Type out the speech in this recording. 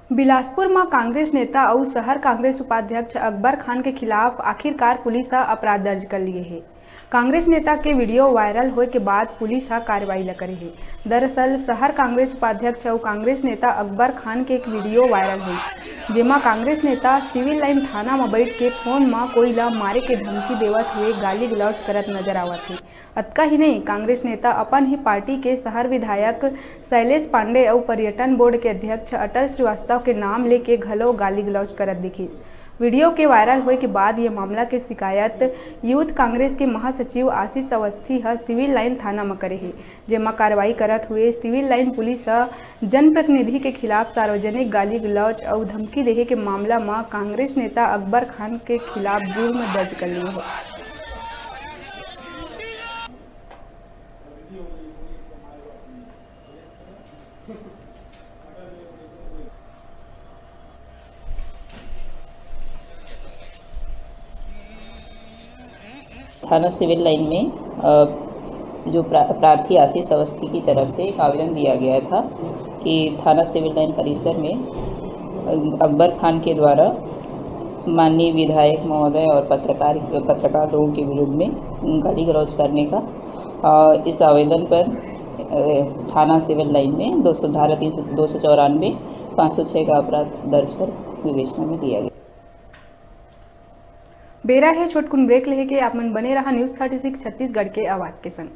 बिलासपुर में कांग्रेस नेता और शहर कांग्रेस उपाध्यक्ष अकबर खान के खिलाफ आखिरकार पुलिस अपराध दर्ज कर लिए है। कांग्रेस नेता के वीडियो वायरल होने के बाद पुलिस कार्रवाई न करे है। दरअसल शहर कांग्रेस उपाध्यक्ष और कांग्रेस नेता अकबर खान के एक वीडियो वायरल हुई, जेमा कांग्रेस नेता सिविल लाइन थाना में बैठ के फोन में कोई ला मारे के धमकी देवत हुए गाली गलौज करत नजर आवत है। अतका ही नहीं, कांग्रेस नेता अपन ही पार्टी के शहर विधायक शैलेश पांडे और पर्यटन बोर्ड के अध्यक्ष अटल श्रीवास्तव के नाम लेके घलो गाली गलौज करत दिखिस। वीडियो के वायरल होने के बाद ये मामला के शिकायत यूथ कांग्रेस के महासचिव आशीष अवस्थी सिविल लाइन थाना में करे है, जेमा कार्रवाई करत हुए सिविल लाइन पुलिस जनप्रतिनिधि के खिलाफ सार्वजनिक गाली गलौज और धमकी देहे के मामला में कांग्रेस नेता अकबर खान के खिलाफ जुर्म दर्ज कर लिए है। थाना सिविल लाइन में जो प्रार्थी आशीष अवस्थी की तरफ से एक आवेदन दिया गया था कि थाना सिविल लाइन परिसर में अकबर खान के द्वारा माननीय विधायक महोदय और पत्रकार लोगों के विरुद्ध में गाली गलौज करने का इस आवेदन पर थाना सिविल लाइन में 294, 506 का अपराध दर्ज कर विवेचना में दिया गया। बेरा है छोटकुन ब्रेक लेके आप मन बने रहा न्यूज़ 36 छत्तीसगढ़ के आवाज के संग।